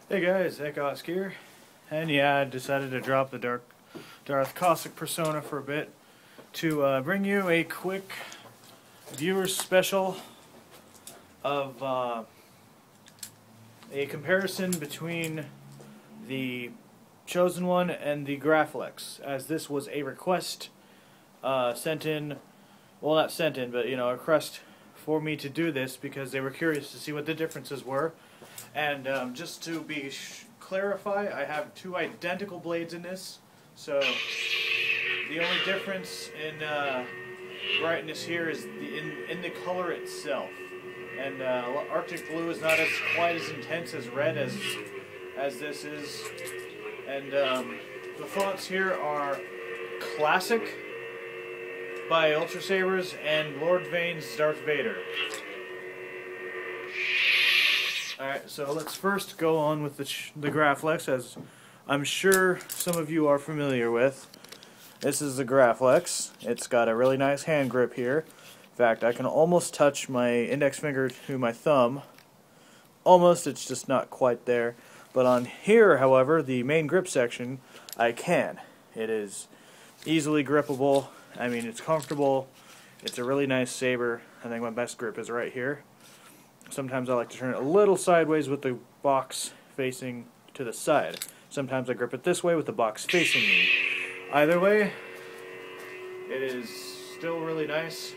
Hey guys, Ekos here, and yeah, I decided to drop the Darth Caustic persona for a bit to bring you a quick viewer's special of a comparison between the Chosen One and the Graflex, as this was a request sent in, well not sent in, but a request for me to do this because they were curious to see what the differences were. And just to clarify, I have two identical blades in this, so the only difference in brightness here is in the color itself. And Arctic Blue is not quite as intense as red as this is. And the fonts here are Classic by UltraSabers and Lord Vane's Darth Vader. Alright, so let's first go on with the Graflex, as I'm sure some of you are familiar with. This is the Graflex. It's got a really nice hand grip here. In fact, I can almost touch my index finger to my thumb. Almost, it's just not quite there. But on here, however, the main grip section, I can. It is easily grippable. I mean, it's comfortable. It's a really nice saber. I think my best grip is right here. Sometimes I like to turn it a little sideways with the box facing to the side. Sometimes I grip it this way with the box facing me. Either way, it is still really nice.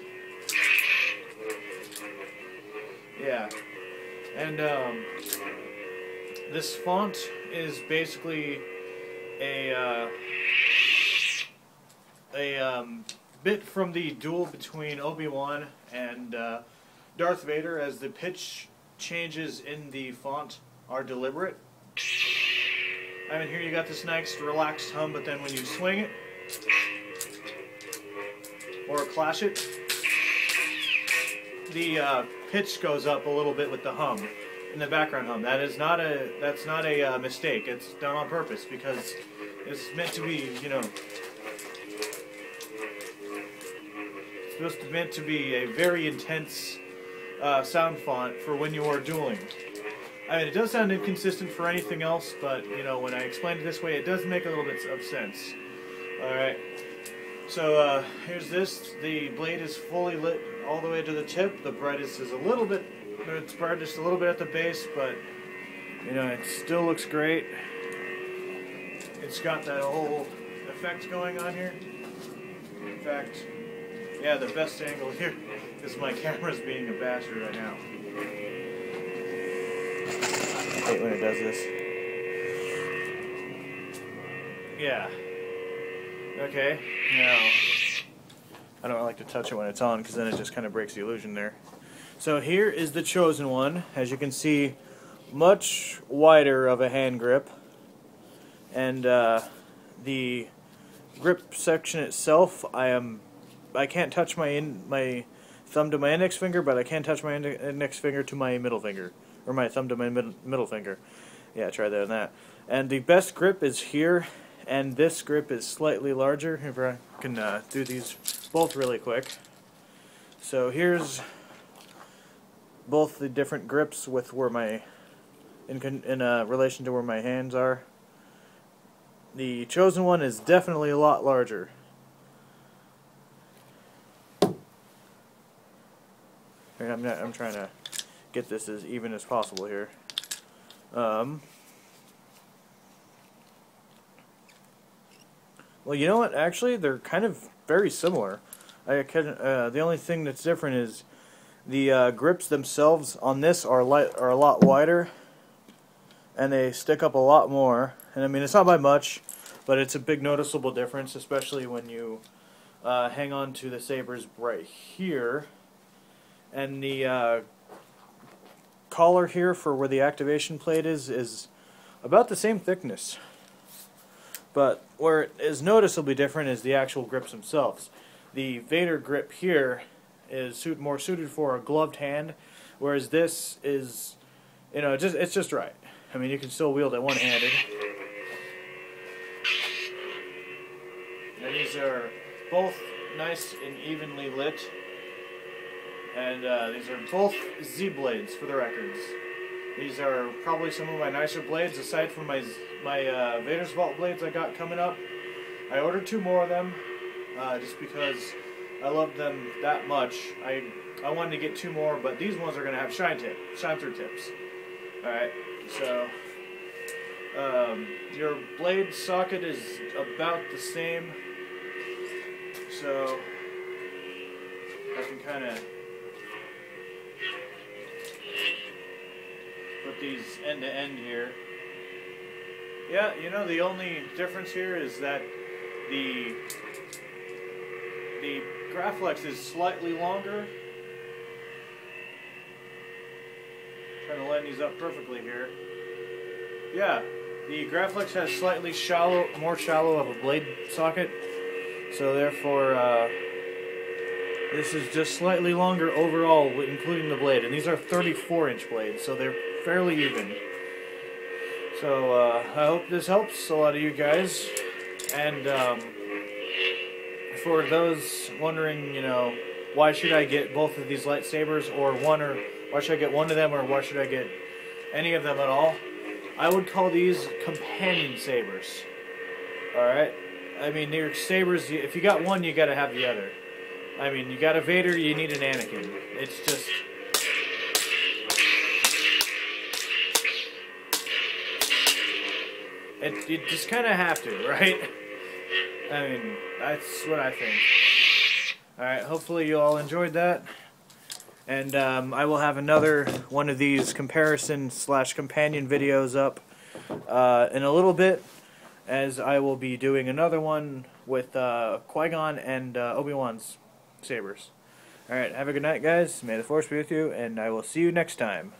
Yeah. And this font is basically a bit from the duel between Obi-Wan and Darth Vader, as the pitch changes in the font are deliberate. I mean, here you got this nice relaxed hum, but then when you swing it or clash it, the pitch goes up a little bit with the hum, in the background hum. That's not a mistake. It's done on purpose because it's meant to be, it's meant to be a very intense sound font for when you are dueling. I mean, it does sound inconsistent for anything else, but when I explain it this way, it does make a little bit of sense. Alright, so here's this. The blade is fully lit all the way to the tip. The brightest is it's brightest a little bit at the base, but it still looks great. It's got that whole effect going on here. In fact, yeah, the best angle here is my camera's being a bastard right now. I hate when it does this. Yeah. Okay, now, I don't like to touch it when it's on because then it just kind of breaks the illusion there. So here is the Chosen One. As you can see, much wider of a hand grip. And the grip section itself, I can't touch my thumb to my index finger, but I can touch my index finger to my middle finger, or my thumb to my middle finger. Yeah, try that and that. And the best grip is here, and this grip is slightly larger. If I can do these both really quick. So here's both the different grips with where my in relation to where my hands are. The Chosen One is definitely a lot larger. I'm trying to get this as even as possible here. Well, you know what? Actually, they're kind of very similar. The only thing that's different is the grips themselves on this are a lot wider, and they stick up a lot more. And I mean, it's not by much, but it's a big noticeable difference, especially when you hang on to the sabers right here. And the collar here for where the activation plate is about the same thickness. But where it is noticeably different is the actual grips themselves. The Vader grip here is more suited for a gloved hand, whereas this is, it's just right. I mean, you can still wield it one-handed. And these are both nice and evenly lit. And these are both Z blades for the records. These are probably some of my nicer blades, aside from my Vader's Vault blades I got coming up. I ordered 2 more of them, just because I love them that much. I wanted to get 2 more, but these ones are going to have shine through tips. Alright, so your blade socket is about the same, so I can kind of put these end to end here. Yeah, you know, the only difference here is that the Graflex is slightly longer. Trying to line these up perfectly here. Yeah, the Graflex has slightly more shallow of a blade socket, so therefore this is just slightly longer overall, including the blade. And these are 34-inch blades, so they're fairly even. So I hope this helps a lot of you guys. And for those wondering, you know, why should I get both of these lightsabers, or why should I get one of them, or why should I get any of them at all? I would call these companion sabers. Alright? I mean, they're sabers. If you got one, you gotta have the other. I mean, you got a Vader, you need an Anakin. It's just... You just kind of have to, right? I mean, that's what I think. Alright, hopefully you all enjoyed that. And I will have another one of these comparison/companion videos up in a little bit, as I will be doing another one with Qui-Gon and Obi-Wan's sabers. Alright, have a good night, guys. May the Force be with you, and I will see you next time.